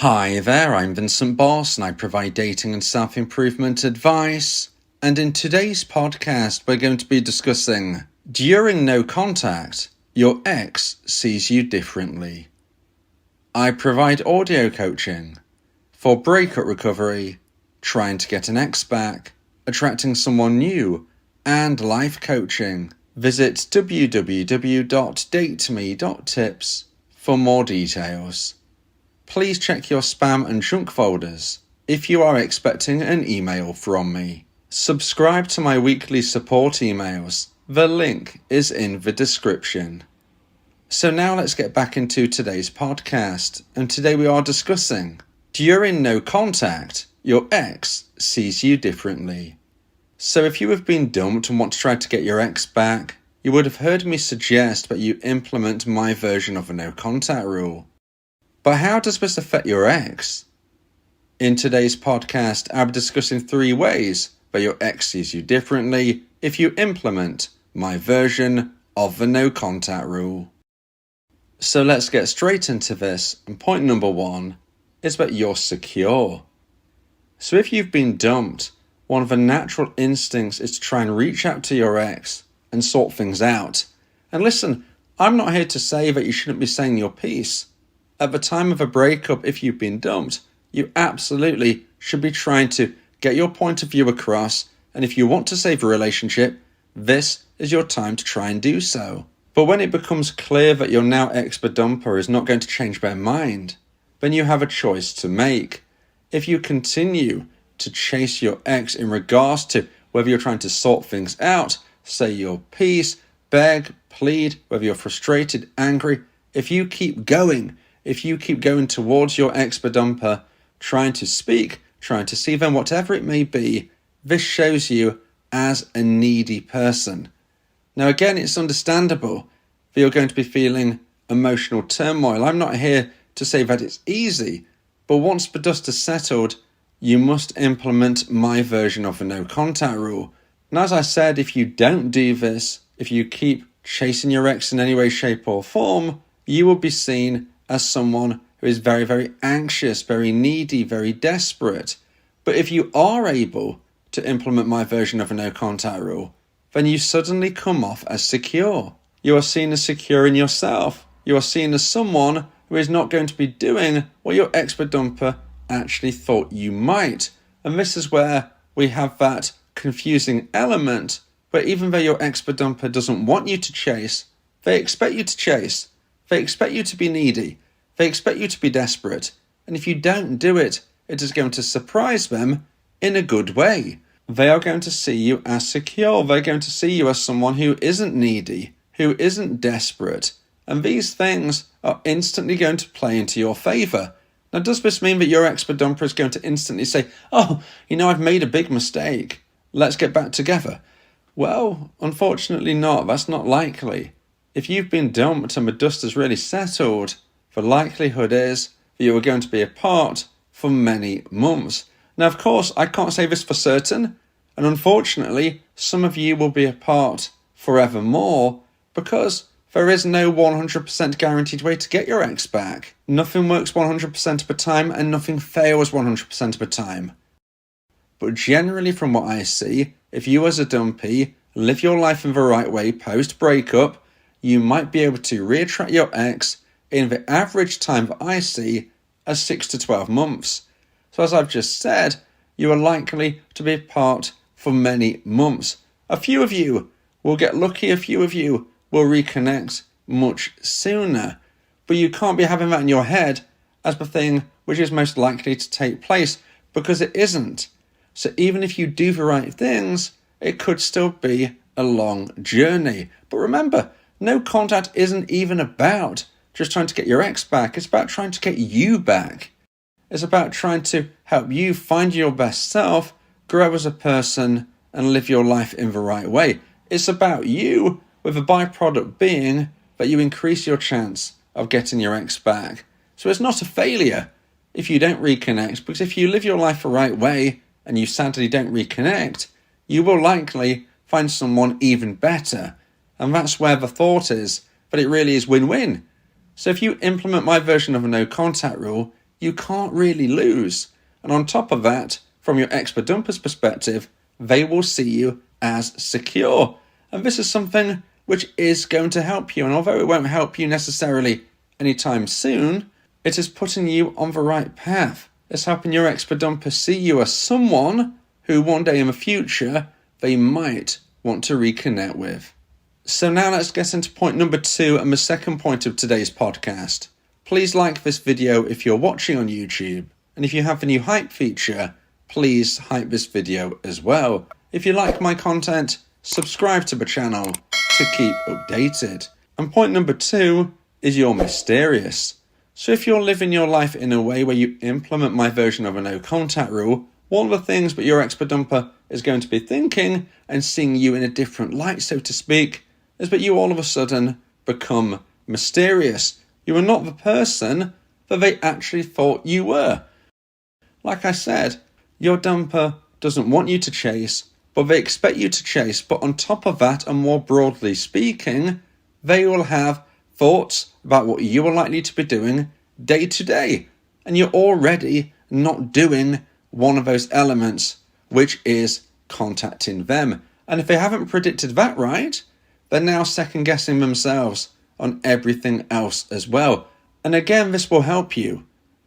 Hi there, I'm Vincent Bos and I provide dating and self-improvement advice. And in today's podcast, we're going to be discussing, during no contact, your ex sees you differently. I provide audio coaching for breakup recovery, trying to get an ex back, attracting someone new, and life coaching. Visit www.dateme.tips for more details. Please check your spam and junk folders if you are expecting an email from me. Subscribe to my weekly support emails. The link is in the description. So now let's get back into today's podcast, and today we are discussing, during no contact, your ex sees you differently. So if you have been dumped and want to try to get your ex back, you would have heard me suggest that you implement my version of a no contact rule. But how does this affect your ex? In today's podcast, I'll be discussing 3 ways that your ex sees you differently if you implement my version of the no contact rule. So let's get straight into this, and point number 1 is that you're secure. So if you've been dumped, one of the natural instincts is to try and reach out to your ex and sort things out. And listen, I'm not here to say that you shouldn't be saying your piece. At the time of a breakup, if you've been dumped, you absolutely should be trying to get your point of view across, and if you want to save a relationship, this is your time to try and do so. But when it becomes clear that your now ex-dumper is not going to change their mind, then you have a choice to make. If you continue to chase your ex in regards to whether you're trying to sort things out, say your piece, beg, plead, whether you're frustrated, angry, if you keep going towards your ex-dumper, trying to speak, trying to see them, whatever it may be, this shows you as a needy person. Now again, it's understandable that you're going to be feeling emotional turmoil. I'm not here to say that it's easy, but once the dust has settled, you must implement my version of the no contact rule. And as I said, if you don't do this, if you keep chasing your ex in any way, shape or form, you will be seen as someone who is very, very anxious, very needy, very desperate. But if you are able to implement my version of a no contact rule, then you suddenly come off as secure. You are seen as secure in yourself. You are seen as someone who is not going to be doing what your ex-dumper actually thought you might. And this is where we have that confusing element where even though your ex-dumper doesn't want you to chase, they expect you to chase. They expect you to be needy. They expect you to be desperate. And if you don't do it, it is going to surprise them in a good way. They are going to see you as secure. They're going to see you as someone who isn't needy, who isn't desperate. And these things are instantly going to play into your favour. Now, does this mean that your ex-dumper is going to instantly say, oh, I've made a big mistake. Let's get back together? Well, unfortunately not. That's not likely. If you've been dumped and the dust has really settled, the likelihood is that you are going to be apart for many months. Now, of course, I can't say this for certain, and unfortunately, some of you will be apart forevermore because there is no 100% guaranteed way to get your ex back. Nothing works 100% of the time, and nothing fails 100% of the time. But generally, from what I see, if you as a dumpy live your life in the right way post-breakup, you might be able to reattract your ex in the average time that I see as 6 to 12 months. So as I've just said, you are likely to be apart for many months. A few of you will get lucky, a few of you will reconnect much sooner. But you can't be having that in your head as the thing which is most likely to take place, because it isn't. So even if you do the right things, it could still be a long journey. But remember, no contact isn't even about just trying to get your ex back. It's about trying to get you back. It's about trying to help you find your best self, grow as a person, and live your life in the right way. It's about you, with the byproduct being that you increase your chance of getting your ex back. So it's not a failure if you don't reconnect, because if you live your life the right way and you sadly don't reconnect, you will likely find someone even better. And that's where the thought is, but it really is win-win. So if you implement my version of a no contact rule, you can't really lose. And on top of that, from your ex-dumper's perspective, they will see you as secure. And this is something which is going to help you. And although it won't help you necessarily anytime soon, it is putting you on the right path. It's helping your ex-dumper see you as someone who one day in the future they might want to reconnect with. So now let's get into point number 2 and the second point of today's podcast. Please like this video if you're watching on YouTube. And if you have the new hype feature, please hype this video as well. If you like my content, subscribe to the channel to keep updated. And point number 2 is you're mysterious. So if you're living your life in a way where you implement my version of a no contact rule, one of the things that your ex-dumper is going to be thinking and seeing you in a different light, so to speak, is that you all of a sudden become mysterious. You are not the person that they actually thought you were. Like I said, your dumper doesn't want you to chase, but they expect you to chase. But on top of that, and more broadly speaking, they will have thoughts about what you are likely to be doing day to day. And you're already not doing one of those elements, which is contacting them. And if they haven't predicted that right, they're now second guessing themselves on everything else as well. And again, this will help you.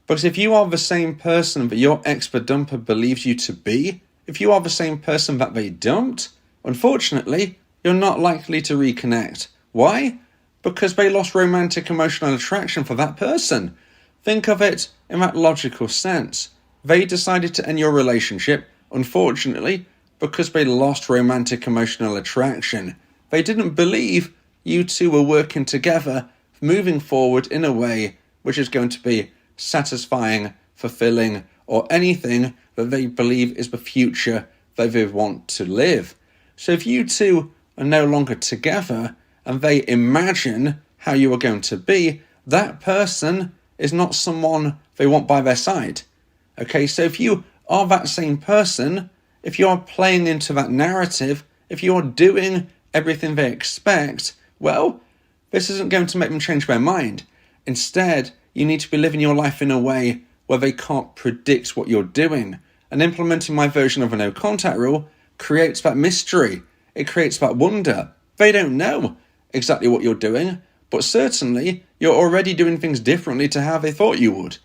Because if you are the same person that your ex-dumper believes you to be, if you are the same person that they dumped, unfortunately, you're not likely to reconnect. Why? Because they lost romantic emotional attraction for that person. Think of it in that logical sense. They decided to end your relationship, unfortunately, because they lost romantic emotional attraction. They didn't believe you two were working together, moving forward in a way which is going to be satisfying, fulfilling, or anything that they believe is the future that they want to live. So if you two are no longer together and they imagine how you are going to be, that person is not someone they want by their side. Okay, so if you are that same person, if you're playing into that narrative, if you're doing everything they expect, well, this isn't going to make them change their mind. Instead, you need to be living your life in a way where they can't predict what you're doing. And implementing my version of a no contact rule creates that mystery. It creates that wonder. They don't know exactly what you're doing, but certainly you're already doing things differently to how they thought you would.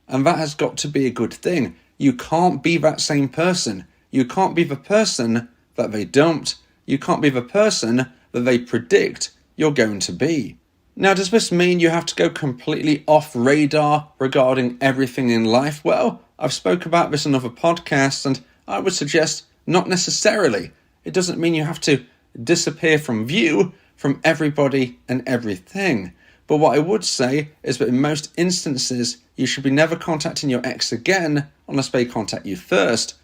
And that has got to be a good thing. You can't be that same person. You can't be the person that they dumped. You can't be the person that they predict you're going to be. Now, does this mean you have to go completely off radar regarding everything in life? Well, I've spoke about this in other podcasts, and I would suggest not necessarily. It doesn't mean you have to disappear from view from everybody and everything. But what I would say is that in most instances, you should be never contacting your ex again unless they contact you first.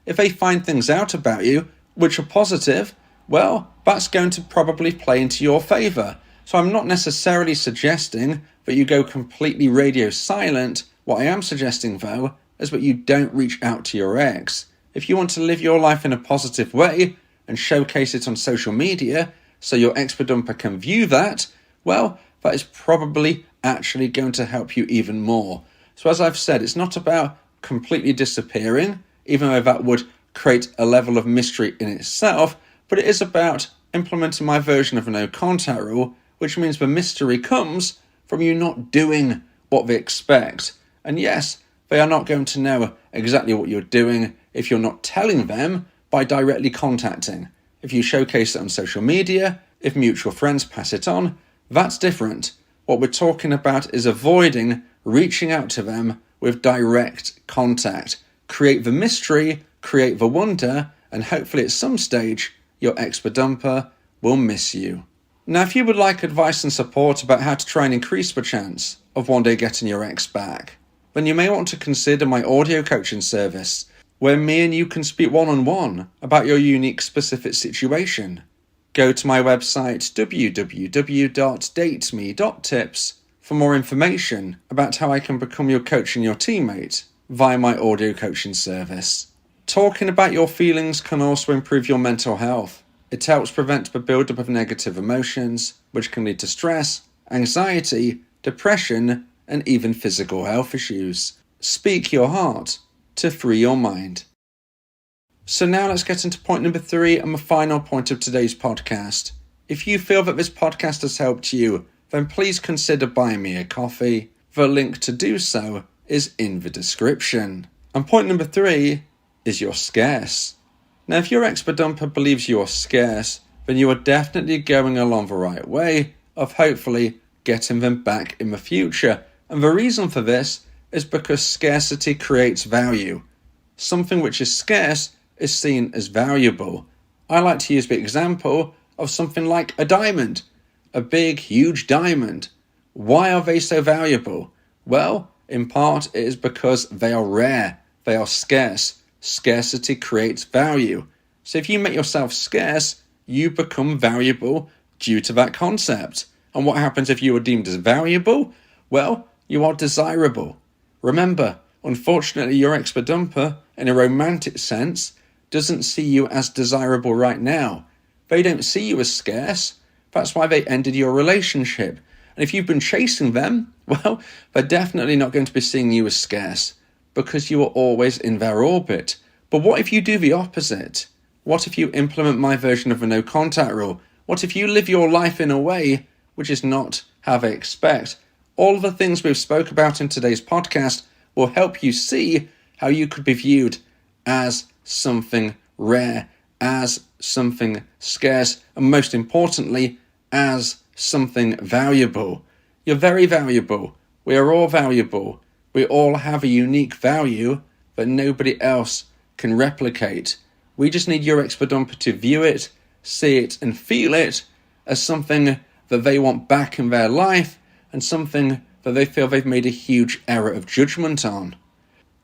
If they find things out about you which are positive, well, that's going to probably play into your favour. So I'm not necessarily suggesting that you go completely radio silent. What I am suggesting, though, is that you don't reach out to your ex. If you want to live your life in a positive way and showcase it on social media so your ex-dumper can view that, well, that is probably actually going to help you even more. So as I've said, it's not about completely disappearing, even though that would create a level of mystery in itself, but it is about implementing my version of a no contact rule, which means the mystery comes from you not doing what they expect. And yes, they are not going to know exactly what you're doing if you're not telling them by directly contacting. If you showcase it on social media, if mutual friends pass it on, that's different. What we're talking about is avoiding reaching out to them with direct contact. Create the mystery, create the wonder, and hopefully at some stage, your ex-dumper will miss you. Now, if you would like advice and support about how to try and increase the chance of one day getting your ex back, then you may want to consider my audio coaching service, where me and you can speak one-on-one about your unique specific situation. Go to my website www.dateme.tips for more information about how I can become your coach and your teammate via my audio coaching service. Talking about your feelings can also improve your mental health. It helps prevent the buildup of negative emotions, which can lead to stress, anxiety, depression, and even physical health issues. Speak your heart to free your mind. So now let's get into point number 3 and my final point of today's podcast. If you feel that this podcast has helped you, then please consider buying me a coffee. The link to do so is in the description. And point number 3 is you're scarce. Now, if your expert-dumper believes you are scarce, then you are definitely going along the right way of hopefully getting them back in the future. And the reason for this is because scarcity creates value. Something which is scarce is seen as valuable. I like to use the example of something like a diamond. A big, huge diamond. Why are they so valuable? Well, in part it is because they are rare. They are scarce. Scarcity creates value. So if you make yourself scarce, you become valuable due to that concept. And what happens if you are deemed as valuable? Well, you are desirable. Remember, unfortunately, your expert-dumper, in a romantic sense, doesn't see you as desirable right now. They don't see you as scarce. That's why they ended your relationship. And if you've been chasing them, well, they're definitely not going to be seeing you as scarce because you are always in their orbit. But what if you do the opposite? What if you implement my version of a no contact rule? What if you live your life in a way which is not how they expect? All of the things we've spoke about in today's podcast will help you see how you could be viewed as something rare, as something scarce, and most importantly, as something valuable. You're very valuable. We are all valuable. We all have a unique value that nobody else can replicate. We just need your expert-dumper to view it, see it, and feel it as something that they want back in their life and something that they feel they've made a huge error of judgment on.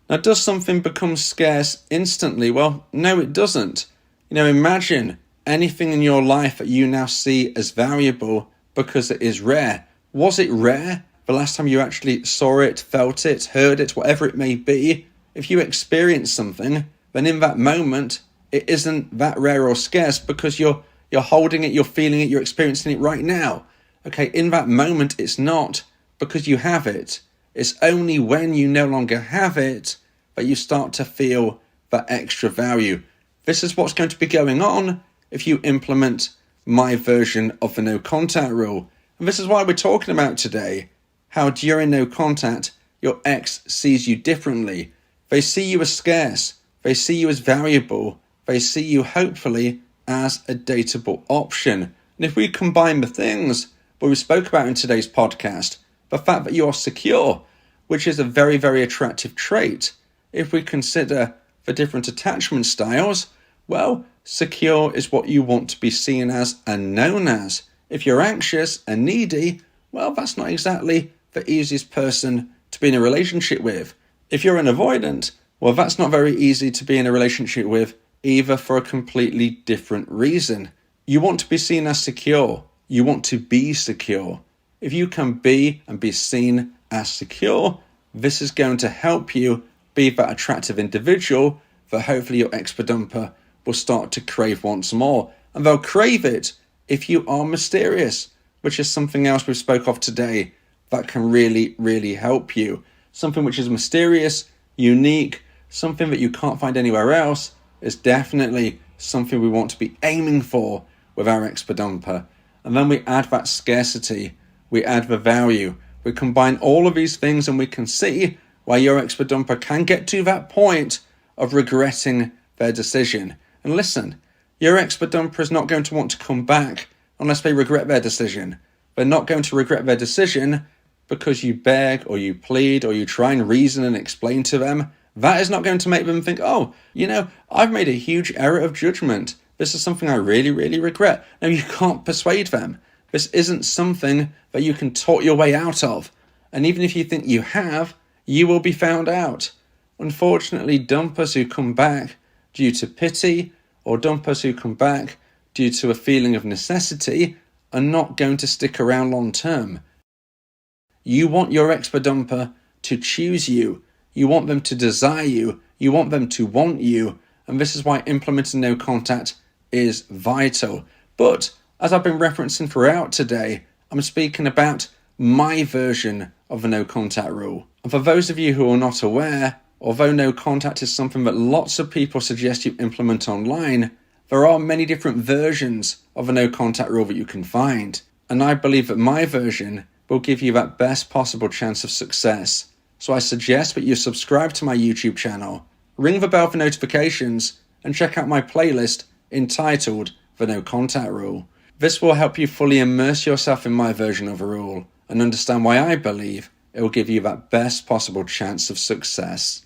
Now, does something become scarce instantly? Well, no, it doesn't. Imagine anything in your life that you now see as valuable because it is rare. Was it rare the last time you actually saw it, felt it, heard it, whatever it may be? If you experience something, then in that moment, it isn't that rare or scarce because you're holding it, you're feeling it, you're experiencing it right now. Okay, in that moment, it's not because you have it. It's only when you no longer have it that you start to feel that extra value. This is what's going to be going on if you implement my version of the no contact rule. And this is why we're talking about today, how during no contact, your ex sees you differently. They see you as scarce. They see you as valuable. They see you, hopefully, as a dateable option. And if we combine the things that we spoke about in today's podcast, the fact that you are secure, which is a very, very attractive trait. If we consider the different attachment styles, well, secure is what you want to be seen as and known as. If you're anxious and needy, well, that's not exactly the easiest person to be in a relationship with. If you're an avoidant, well, that's not very easy to be in a relationship with, either, for a completely different reason. You want to be seen as secure. You want to be secure. If you can be and be seen as secure, this is going to help you be that attractive individual that hopefully your expert-dumper will start to crave once more. And they'll crave it if you are mysterious, which is something else we spoke of today that can really, really help you. Something which is mysterious, unique, something that you can't find anywhere else is definitely something we want to be aiming for with our expert-dumper. And then we add that scarcity, we add the value, we combine all of these things and we can see why your expert-dumper can get to that point of regretting their decision. And listen, your expert-dumper is not going to want to come back unless they regret their decision. They're not going to regret their decision because you beg or you plead or you try and reason and explain to them. That is not going to make them think, oh, I've made a huge error of judgment. This is something I really, really regret. No, you can't persuade them. This isn't something that you can talk your way out of. And even if you think you have, you will be found out. Unfortunately, dumpers who come back due to pity or dumpers who come back due to a feeling of necessity are not going to stick around long term. You want your expert-dumper to choose you. You want them to desire you. You want them to want you. And this is why implementing no contact is vital. But as I've been referencing throughout today, I'm speaking about my version of the no contact rule. And for those of you who are not aware, although no contact is something that lots of people suggest you implement online, there are many different versions of a no contact rule that you can find. And I believe that my version will give you that best possible chance of success. So I suggest that you subscribe to my YouTube channel, ring the bell for notifications, and check out my playlist entitled The No Contact Rule. This will help you fully immerse yourself in my version of a rule and understand why I believe it will give you that best possible chance of success.